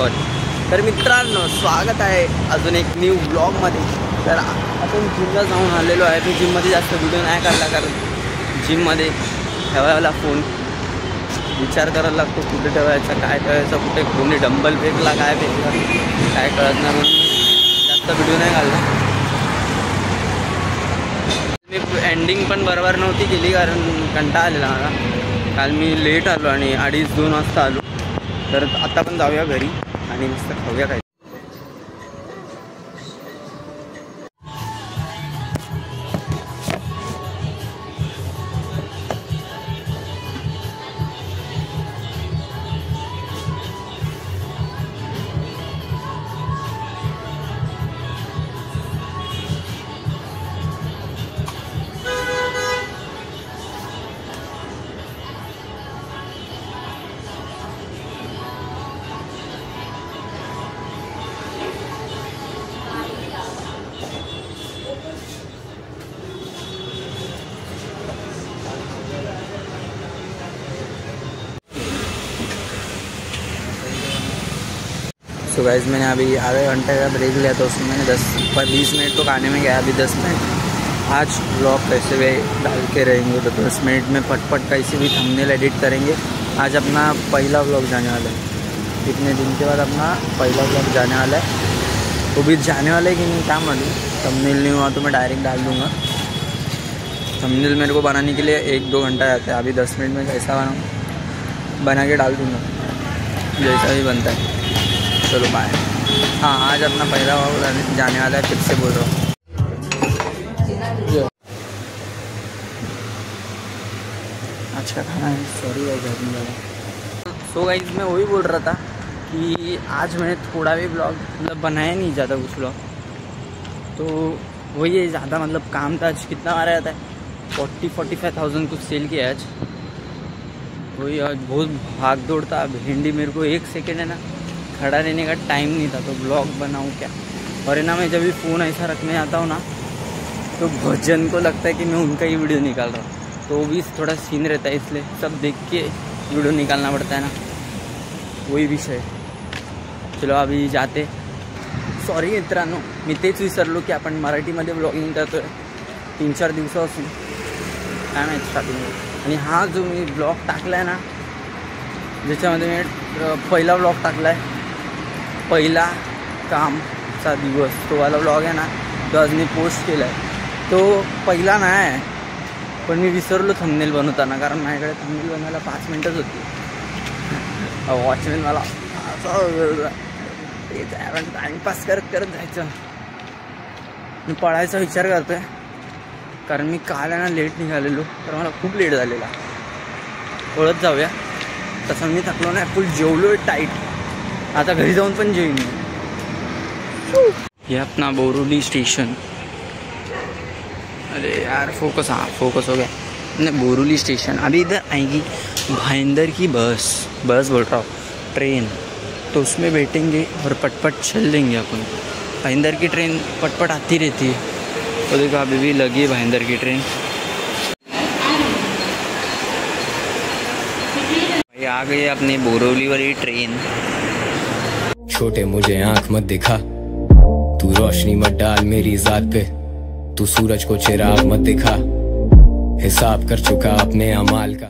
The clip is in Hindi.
सॉरी। तर मित्रांनो, स्वागत आहे अजून एक न्यू ब्लॉगमध्ये। तर आपण जिमला जाऊन आलेलो आहे। मी जिममध्ये जास्त व्हिडिओ नाही काढला, कारण जिममध्ये ठेवायला फोन विचार करायला लागतो, कुठे ठेवायचा, काय ठेवायचं, कुठे कोणी डंबल फेकला, काय फेकला, काय कळत नाही, म्हणून जास्त व्हिडिओ नाही काढला। मी एंडिंग पण बरोबर नव्हती केली, कारण कंटाळा आलेला मला। काल मी लेट आलो आणि 2:30 वाजता आलो। तर आता पण जाऊया घरी आणि मस्त खाऊया काय। सो गाइस, मैंने अभी आधे घंटे का ब्रेक लिया, तो उसमें मैंने 20 मिनट तो खाने में गया, अभी 10 मिनट। आज ब्लॉग कैसे भी डाल के रहेंगे, तो 10 मिनट में फटफट कैसे भी थंबनेल एडिट करेंगे। आज अपना पहला ब्लॉग जाने वाला है, इतने दिन के बाद अपना पहला ब्लॉग जाने वाला है। वो भी जाने वाला है कि नहीं क्या मालूम, थंबनेल नहीं हुआ तो मैं डायरेक्ट डाल दूँगा। थंबनेल मेरे को बनाने के लिए 1-2 घंटा जाता है, अभी 10 मिनट में कैसा बनाऊँ, बना के डाल दूँगा जैसा भी बनता है। चलो बाय। हाँ, आज अपना पहला व्लॉग जाने वाला है, फिर से बोल रहा हूँ। अच्छा खाना है, सॉरी गाइस। सो गाइस, मैं वही बोल रहा था कि आज मैंने थोड़ा भी ब्लॉग मतलब बनाया नहीं, ज़्यादा कुछ ब्लॉग, तो वही है ज़्यादा मतलब काम था। आज कितना आ रहा था, 40-45,000 कुछ सेल किया आज। वही आज बहुत भाग दौड़ था। भिंडी मेरे को 1 सेकेंड है ना खड़ा रहने का टाइम नहीं था, तो ब्लॉग बनाऊँ क्या। और है ना, मैं जब भी फ़ोन ऐसा रखने आता हूँ ना, तो भजन को लगता है कि मैं उनका ही वीडियो निकाल रहा हूँ, तो वो भी थोड़ा सीन रहता है, इसलिए सब देख के वीडियो निकालना पड़ता है ना, वही विषय। चलो अभी जाते। सॉरी मित्रांनो, मी तेच विसरलो की आपण मराठीमध्ये ब्लॉगिंग करतो आहे 3-4 दिवसापासून, काय माहीत स्टार्टिंग। आणि हा जो मी ब्लॉग टाकला आहे ना, ज्याच्यामध्ये मी पहिला ब्लॉग टाकला आहे, पहिला कामचा दिवस, तो वाला ब्लॉग आहे ना, तो आज मी पोस्ट केला आहे। तो पहिला नाही आहे, पण मी विसरलो थंबनेल बनवताना, कारण माझ्याकडे थंबनेल बनवायला 5 मिनटच होती। वॉचमॅन मला असं टाईमपास करत जायचं। मी पळायचा विचार करतो आहे, कारण मी काल आहे ना लेट निघालेलो, तर मला खूप लेट झालेला। पळत जाऊया। तसं मी थकलो नाही, फुल जेवलो आहे टाईट, आता घरी जाऊन पण जेवीन। ये अपना बोरुली स्टेशन। अरे यार फोकस, हाँ फोकस हो गया। नहीं, बोरुली स्टेशन। अभी इधर आएगी भाईंदर की बस बोल रहा हूँ, ट्रेन, तो उसमें बैठेंगे और पटपट चल देंगे अपन। भाईंदर की ट्रेन पटपट आती रहती है, तो देखो अभी भी लगी है भाईंदर की ट्रेन। ये आ गई अपनी बोरिवली वाली ट्रेन। छोटे मुझे आंख मत दिखा, तू रोशनी मत डाल मेरी जात पे, तू सूरज को चिराग मत दिखा, हिसाब कर चुका अपने अमाल का।